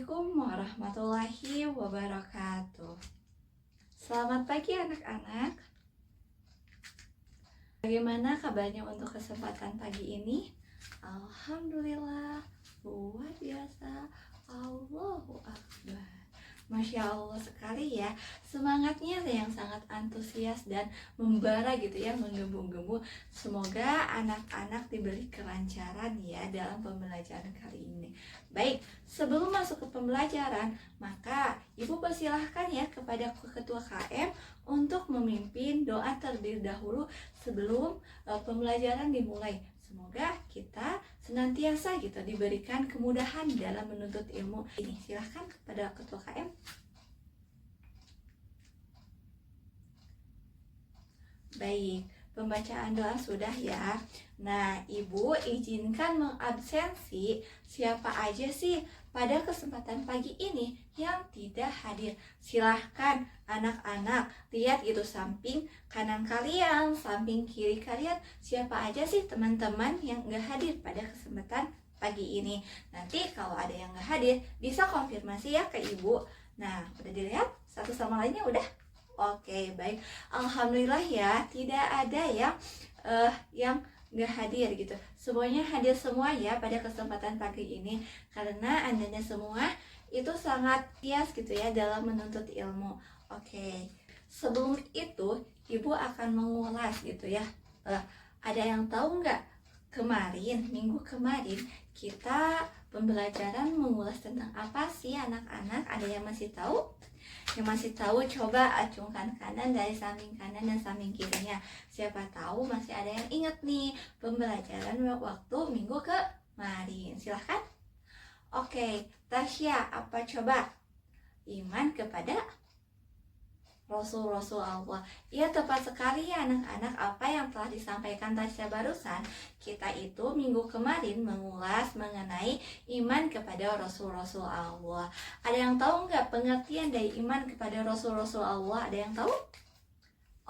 Assalamualaikum warahmatullahi wabarakatuh. Selamat pagi anak-anak. Bagaimana kabarnya untuk kesempatan pagi ini? Alhamdulillah, luar biasa. Allahu Akbar. Masya Allah sekali ya. Semangatnya yang sangat antusias dan membara gitu ya, menggebu-gebu. Semoga anak-anak diberi kelancaran ya dalam pembelajaran kali ini. Baik, sebelum masuk ke pembelajaran, maka Ibu persilahkan ya kepada Ketua KM untuk memimpin doa terlebih dahulu sebelum pembelajaran dimulai. Semoga kita senantiasa gitu diberikan kemudahan dalam menuntut ilmu ini. Silahkan kepada Ketua KM. Baik, pembacaan doa sudah ya. Nah, Ibu izinkan mengabsensi siapa aja sih pada kesempatan pagi ini yang tidak hadir. Silahkan anak-anak lihat itu samping kanan kalian, samping kiri kalian, siapa aja sih teman-teman yang nggak hadir pada kesempatan pagi ini. Nanti kalau ada yang nggak hadir bisa konfirmasi ya ke Ibu. Nah, udah dilihat satu sama lainnya udah? Oke, baik. Alhamdulillah ya, tidak ada yang nggak hadir gitu. Semuanya hadir semua ya pada kesempatan pagi ini, karena andanya semua itu sangat hias gitu ya dalam menuntut ilmu. Oke, sebelum itu Ibu akan mengulas gitu ya. Ada yang tahu nggak, minggu kemarin kita pembelajaran mengulas tentang apa sih anak-anak? Ada yang masih tahu? Yang masih tahu coba acungkan kanan dari samping kanan dan samping kirinya. Siapa tahu masih ada yang ingat nih pembelajaran waktu minggu kemarin. Silahkan. Oke, Tasya, apa coba? Iman kepada Rasul Allah. Iya, tepat sekali ya anak-anak apa yang telah disampaikan Tasya barusan. Kita itu minggu kemarin mengulas mengenai iman kepada Rasul Allah. Ada yang tahu nggak pengertian dari iman kepada Rasul Allah? Ada yang tahu?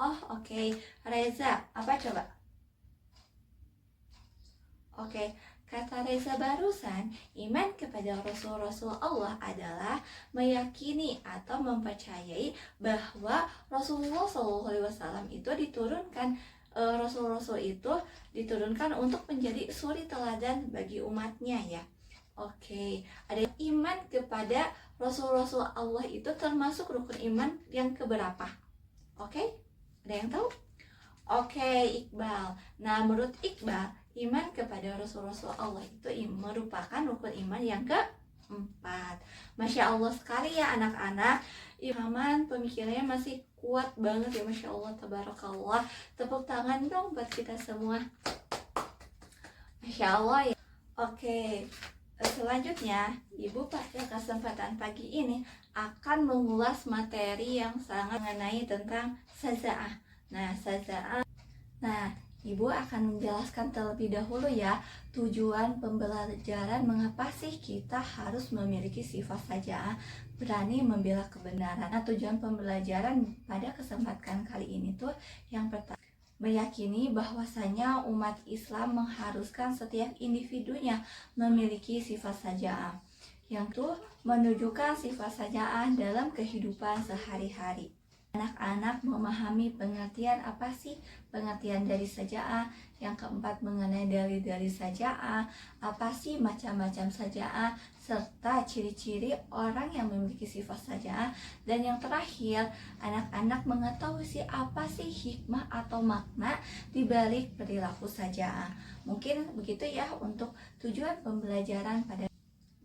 Oh, oke. Reza, apa coba? Oke. Kata Reza barusan, iman kepada Rasul Allah adalah meyakini atau mempercayai bahwa Rasulullah SAW itu diturunkan, Rasul-Rasul itu diturunkan untuk menjadi suri teladan bagi umatnya ya. Oke, ada iman kepada Rasul-Rasul Allah itu termasuk rukun iman yang keberapa? Oke, ada yang tahu? Oke, Iqbal. Nah, menurut Iqbal, iman kepada Rasul-Rasul Allah itu merupakan rukun iman yang keempat. Masya Allah sekali ya anak-anak. Iman pemikirannya masih kuat banget ya, Masya Allah, tabarakallah. Tepuk tangan dong buat kita semua. Masya Allah ya. Oke, selanjutnya Ibu pada kesempatan pagi ini akan mengulas materi yang sangat mengenai tentang saja'ah. Nah, Ibu akan menjelaskan terlebih dahulu ya tujuan pembelajaran, mengapa sih kita harus memiliki sifat saja'ah, berani membela kebenaran. Nah, tujuan pembelajaran pada kesempatan kali ini tuh yang pertama, meyakini bahwasanya umat Islam mengharuskan setiap individunya memiliki sifat saja'ah, yang tuh menunjukkan sifat saja'ah dalam kehidupan sehari-hari. Anak-anak memahami pengertian apa sih pengertian dari saja'ah. Yang keempat, mengenai dalil-dalil saja'ah, apa sih macam-macam saja'ah, serta ciri-ciri orang yang memiliki sifat saja'ah. Dan yang terakhir, anak-anak mengetahui sih apa sih hikmah atau makna di balik perilaku saja'ah. Mungkin begitu ya untuk tujuan pembelajaran pada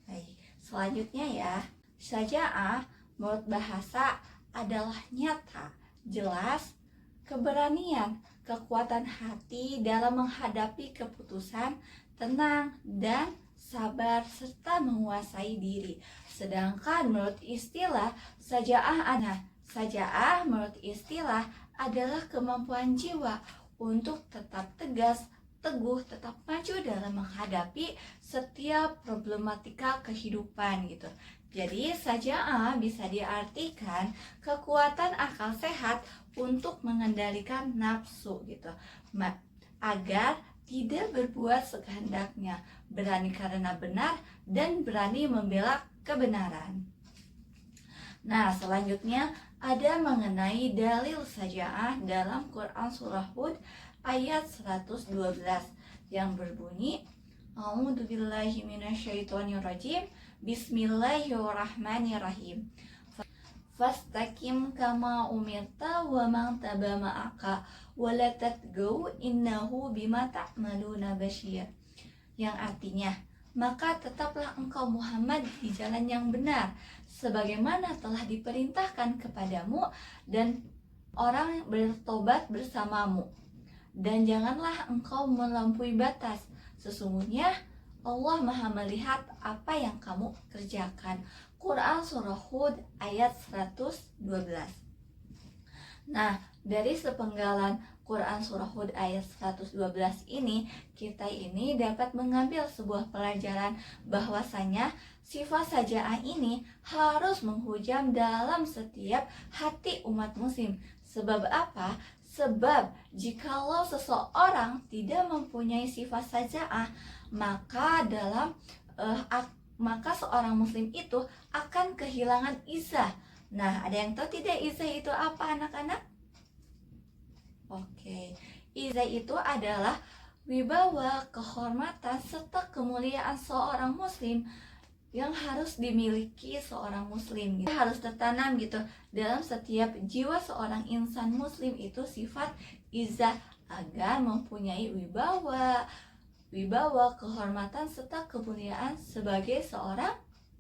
baik. Selanjutnya ya, saja'ah menurut bahasa adalah nyata, jelas, keberanian, kekuatan hati dalam menghadapi keputusan, tenang dan sabar serta menguasai diri. Sedangkan menurut istilah saja'ah menurut istilah adalah kemampuan jiwa untuk tetap tegas, teguh, tetap maju dalam menghadapi setiap problematika kehidupan gitu. Jadi saja'ah bisa diartikan kekuatan akal sehat untuk mengendalikan nafsu gitu, agar tidak berbuat sekehendaknya, berani karena benar dan berani membela kebenaran. Nah, selanjutnya ada mengenai dalil saja'ah dalam Quran surah Hud ayat 112 yang berbunyi, A'udzubillahi minasyaitonirrajim, Bismillahirrahmanirrahim. Fastaqim kama umirta wa man taba ma'aka wa la tatgau innahu bima ta'maluna basyir. Yang artinya, maka tetaplah engkau Muhammad di jalan yang benar sebagaimana telah diperintahkan kepadamu dan orang bertobat bersamamu, dan janganlah engkau melampaui batas, sesungguhnya Allah Maha melihat apa yang kamu kerjakan. Quran surah Hud ayat 112. Nah, dari sepenggalan Quran surah Hud ayat 112 ini, kita ini dapat mengambil sebuah pelajaran bahwasanya sifat saja'ah ini harus menghujam dalam setiap hati umat muslim. Sebab apa? Sebab jikalau seseorang tidak mempunyai sifat saja'ah, maka maka seorang muslim itu akan kehilangan izah. Nah, ada yang tahu tidak izah itu apa, anak-anak? Oke, izah itu adalah wibawa, kehormatan, serta kemuliaan seorang muslim yang harus dimiliki seorang muslim. Harus tertanam gitu dalam setiap jiwa seorang insan muslim itu sifat izah agar mempunyai wibawa, kehormatan, serta kemuliaan sebagai seorang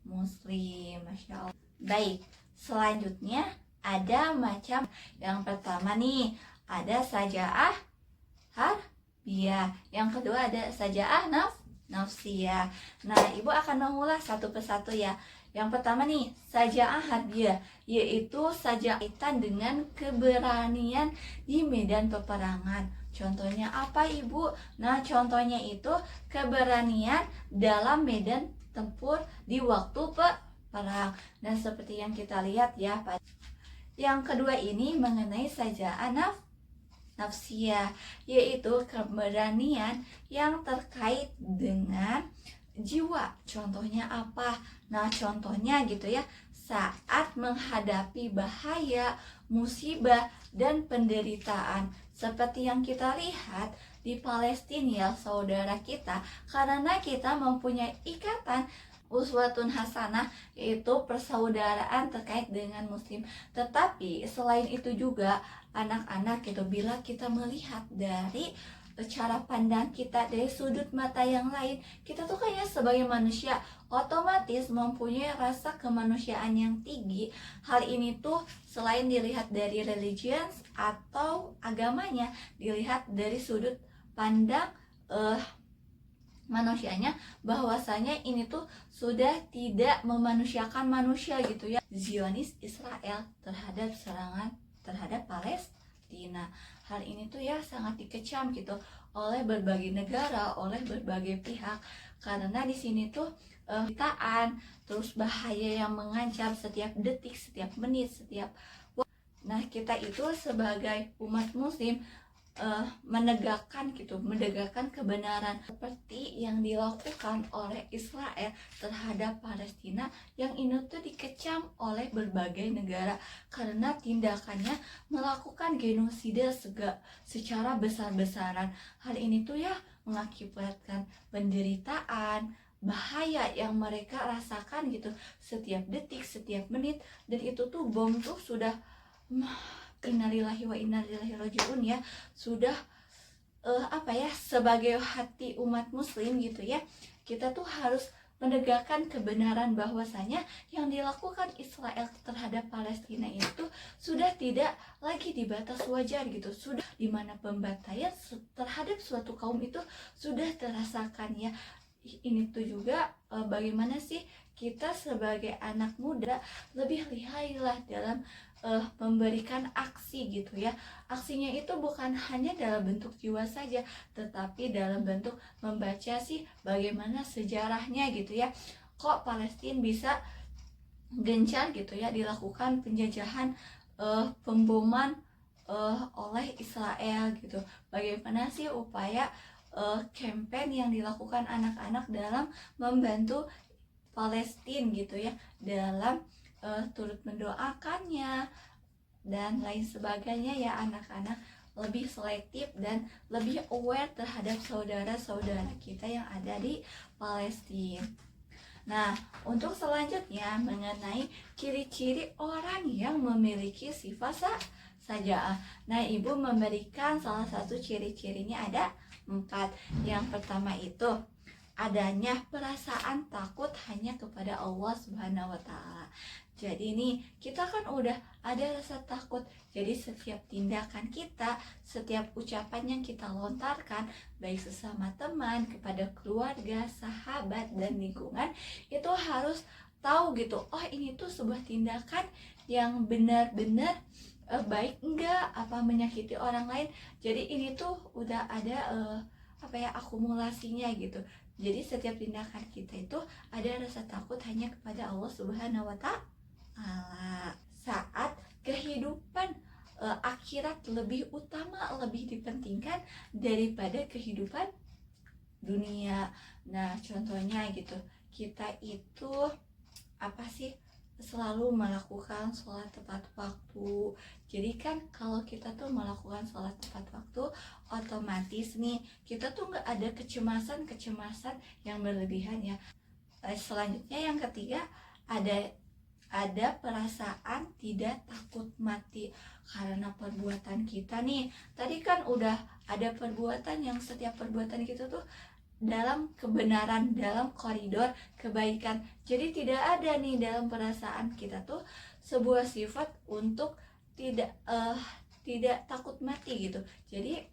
muslim. Masya Allah. Baik, selanjutnya ada macam yang pertama nih, ada saja'ah harbiyah. Yang kedua ada saja'ah nafsiyah. Nah, ibu akan mengulas satu persatu ya. Yang pertama nih, saja'ah harbiyah, yaitu saja'ah dengan keberanian di medan peperangan. Contohnya apa, Ibu? Nah, contohnya itu keberanian dalam medan tempur di waktu perang. Dan seperti yang kita lihat ya, yang kedua ini mengenai saja'ah nafsiyah, yaitu keberanian yang terkait dengan jiwa. Contohnya apa? Nah, contohnya gitu ya, saat menghadapi bahaya, musibah, dan penderitaan. Seperti yang kita lihat di Palestina ya, saudara kita, karena kita mempunyai ikatan uswatun hasanah, yaitu persaudaraan terkait dengan muslim. Tetapi selain itu juga anak-anak gitu, bila kita melihat dari cara pandang kita dari sudut mata yang lain, kita tuh kayaknya sebagai manusia otomatis mempunyai rasa kemanusiaan yang tinggi. Hal ini tuh selain dilihat dari religions atau agamanya, dilihat dari sudut pandang manusianya, bahwasanya ini tuh sudah tidak memanusiakan manusia gitu ya. Zionis Israel terhadap serangan terhadap Palestina, hal ini tuh ya sangat dikecam gitu oleh berbagai negara, oleh berbagai pihak, karena di sini tuh kitaan terus bahaya yang mengancam setiap detik, setiap menit, setiap waktu. Nah, kita itu sebagai umat muslim menegakkan kebenaran seperti yang dilakukan oleh Israel terhadap Palestina, yang ini tuh dikecam oleh berbagai negara karena tindakannya melakukan genosida secara besar-besaran. Hal ini tuh ya mengakibatkan penderitaan, bahaya yang mereka rasakan gitu setiap detik, setiap menit, dan itu tuh bom tuh sudah innalillahi wa inna ilaihi rajiun ya, sudah sebagai hati umat muslim gitu ya, kita tuh harus menegakkan kebenaran bahwasanya yang dilakukan Israel terhadap Palestina itu sudah tidak lagi di batas wajar gitu, sudah dimana pembantaian terhadap suatu kaum itu sudah terasakan ya. Ini tuh juga bagaimana sih kita sebagai anak muda lebih lihailah dalam memberikan aksi gitu ya. Aksinya itu bukan hanya dalam bentuk jiwa saja, tetapi dalam bentuk membaca sih bagaimana sejarahnya gitu ya. Kok Palestina bisa gencar gitu ya dilakukan penjajahan, pemboman oleh Israel gitu. Bagaimana sih upaya campaign yang dilakukan anak-anak dalam membantu Palestina gitu ya, dalam turut mendoakannya dan lain sebagainya ya anak-anak, lebih selektif dan lebih aware terhadap saudara-saudara kita yang ada di Palestina. Nah, untuk selanjutnya mengenai ciri-ciri orang yang memiliki sifat sajaah. Nah, Ibu memberikan salah satu ciri-cirinya ada 4. Yang pertama itu adanya perasaan takut hanya kepada Allah Subhanahu wa Ta'ala. Jadi nih, kita kan udah ada rasa takut. Jadi setiap tindakan kita, setiap ucapan yang kita lontarkan, baik sesama teman, kepada keluarga, sahabat, dan lingkungan, itu harus tahu gitu, oh ini tuh sebuah tindakan yang benar-benar baik enggak, apa menyakiti orang lain. Jadi ini tuh udah ada akumulasinya gitu. Jadi setiap tindakan kita itu ada rasa takut hanya kepada Allah Subhanahu wa Ta'ala. Saat kehidupan akhirat lebih utama, lebih dipentingkan daripada kehidupan dunia. Nah, contohnya gitu, kita itu selalu melakukan sholat tepat waktu. Jadi kan kalau kita tuh melakukan sholat tepat waktu, otomatis nih kita tuh nggak ada kecemasan yang berlebihan ya. Selanjutnya yang ketiga, ada perasaan tidak takut mati karena perbuatan kita nih. Tadi kan udah ada perbuatan yang setiap perbuatan kita tuh dalam kebenaran, dalam koridor kebaikan. Jadi tidak ada nih dalam perasaan kita tuh sebuah sifat untuk tidak takut mati gitu. Jadi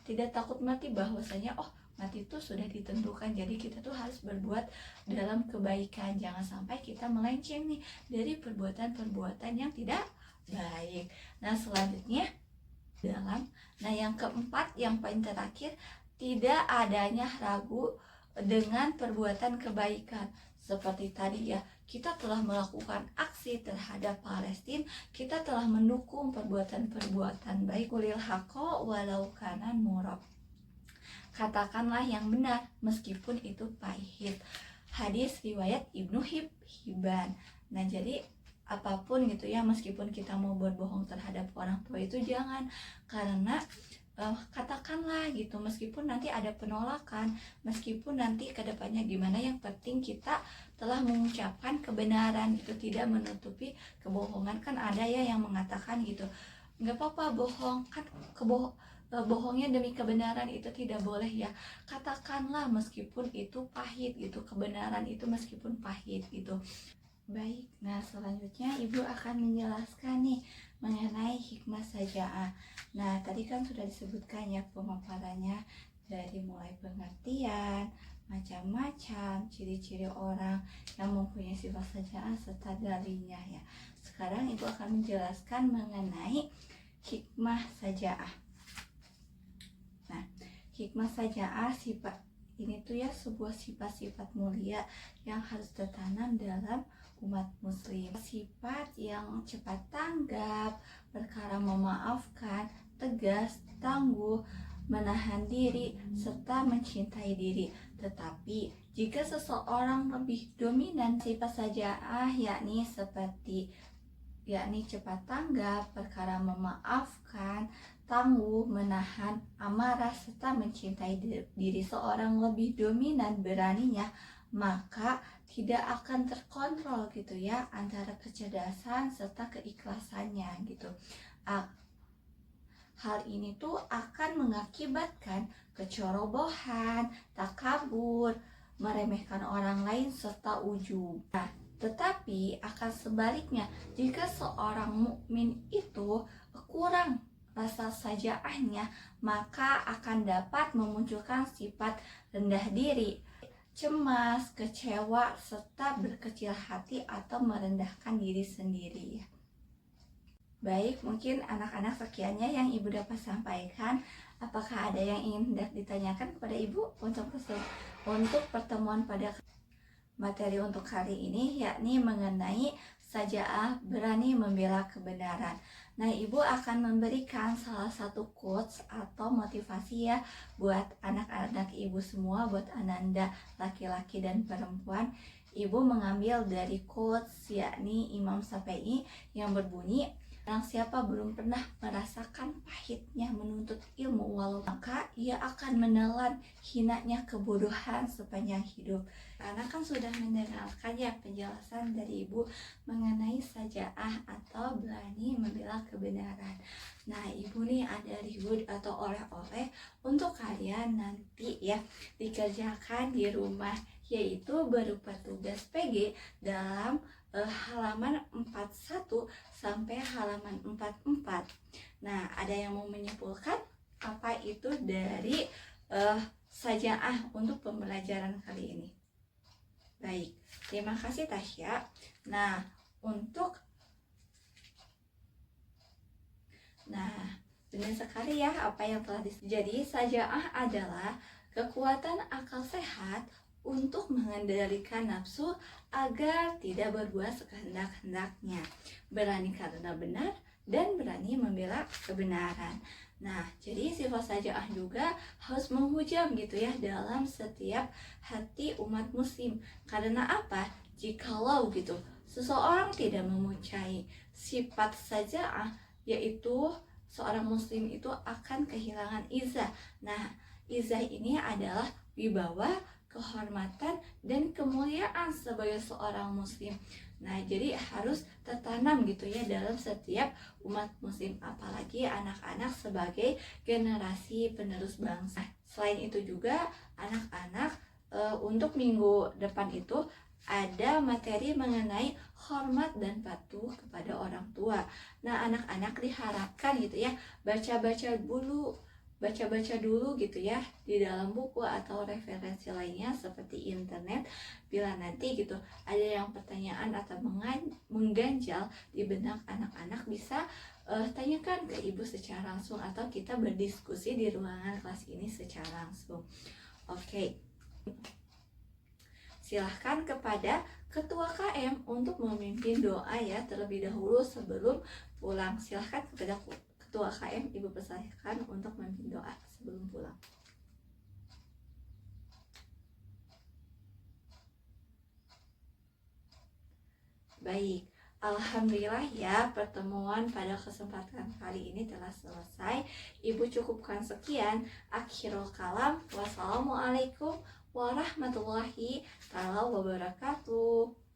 tidak takut mati, bahwasanya mati itu sudah ditentukan. Jadi kita tuh harus berbuat dalam kebaikan. Jangan sampai kita melenceng nih dari perbuatan-perbuatan yang tidak baik. Nah, selanjutnya yang keempat, yang paling terakhir, tidak adanya ragu dengan perbuatan kebaikan. Seperti tadi ya, kita telah melakukan aksi terhadap Palestina, kita telah mendukung perbuatan-perbuatan baik. Qulil haqqo walau kana murab. Katakanlah yang benar meskipun itu pahit. Hadis riwayat Ibnu Hibban. Nah, jadi apapun gitu ya, meskipun kita mau berbohong terhadap orang tua itu jangan, karena katakanlah gitu, meskipun nanti ada penolakan, meskipun nanti kedepannya gimana, yang penting kita telah mengucapkan kebenaran, itu tidak menutupi kebohongan. Kan ada ya yang mengatakan gitu, nggak apa-apa bohong, kan bohongnya demi kebenaran itu tidak boleh ya. Katakanlah meskipun itu pahit gitu, kebenaran itu meskipun pahit gitu. Baik, nah selanjutnya Ibu akan menjelaskan nih mengenai hikmah sajaah. Nah, tadi kan sudah disebutkan ya pemaparannya, dari mulai pengertian, macam-macam, ciri-ciri orang yang mempunyai sifat sajaah serta dalinya ya. Sekarang Ibu akan menjelaskan mengenai hikmah sajaah. Nah, hikmah sajaah sifat ini tuh ya sebuah sifat-sifat mulia yang harus tertanam dalam umat muslim. Sifat yang cepat tanggap, perkara memaafkan, tegas, tangguh, menahan diri, serta mencintai diri. Tetapi jika seseorang lebih dominan sifat sajaah, yakni cepat tanggap, perkara memaafkan, tangguh, menahan amarah, serta mencintai diri seorang lebih dominan beraninya, maka tidak akan terkontrol gitu ya antara kecerdasan serta keikhlasannya gitu. Hal ini tuh akan mengakibatkan kecerobohan, takabur, meremehkan orang lain serta ujub. Nah, tetapi akan sebaliknya, jika seorang mukmin itu kurang rasa sajaahnya, maka akan dapat memunculkan sifat rendah diri, cemas, kecewa, serta berkecil hati atau merendahkan diri sendiri. Baik, mungkin anak-anak sekiannya yang Ibu dapat sampaikan. Apakah ada yang ingin ditanyakan kepada Ibu untuk pertemuan pada materi untuk kali ini, yakni mengenai sajaah berani membela kebenaran. Nah, Ibu akan memberikan salah satu quotes atau motivasi ya buat anak-anak Ibu semua, buat Ananda laki-laki dan perempuan Ibu mengambil dari quotes yakni Imam Syafi'i yang berbunyi, "Barang siapa belum pernah merasakan pahitnya menuntut ilmu walau maka ia akan menelan hinanya kebodohan sepanjang hidup." Karena kan sudah mendengarkan ya penjelasan dari Ibu mengenai sajaah atau berani membela kebenaran. Nah, Ibu nih ada reward atau oleh-oleh untuk kalian nanti ya dikerjakan di rumah, yaitu berupa tugas PG dalam halaman 41 sampai halaman 44. Nah, ada yang mau menyimpulkan apa itu dari sajaah untuk pembelajaran kali ini? Baik, terima kasih Tasya. Nah, benar sekali ya apa yang telah jadi sajaah adalah kekuatan akal sehat untuk mengendalikan nafsu agar tidak berbuat sekehendak-hendaknya, berani karena benar, dan berani membela kebenaran. Nah, jadi sifat sajaah juga harus menghujam gitu ya dalam setiap hati umat muslim. Karena apa? Jikalau gitu seseorang tidak mempunyai sifat sajaah, yaitu seorang muslim itu akan kehilangan izah. Nah, izah ini adalah wibawa, kehormatan, dan kemuliaan sebagai seorang muslim. Nah, jadi harus tertanam gitu ya dalam setiap umat muslim, apalagi anak-anak sebagai generasi penerus bangsa. Selain itu juga anak-anak untuk minggu depan itu ada materi mengenai hormat dan patuh kepada orang tua. Nah, anak-anak diharapkan gitu ya baca-baca dulu gitu ya di dalam buku atau referensi lainnya seperti internet. Bila nanti gitu ada yang pertanyaan atau mengganjal di benak anak-anak, bisa tanyakan ke ibu secara langsung atau kita berdiskusi di ruangan kelas ini secara langsung. Oke. Silahkan kepada Ketua KM untuk memimpin doa ya terlebih dahulu sebelum pulang. Silahkan kepada Ketua KM, Ibu persilahkan untuk memimpin doa sebelum pulang. Baik, alhamdulillah ya pertemuan pada kesempatan kali ini telah selesai. Ibu cukupkan sekian. Akhirul kalam. Wassalamualaikum warahmatullahi wabarakatuh.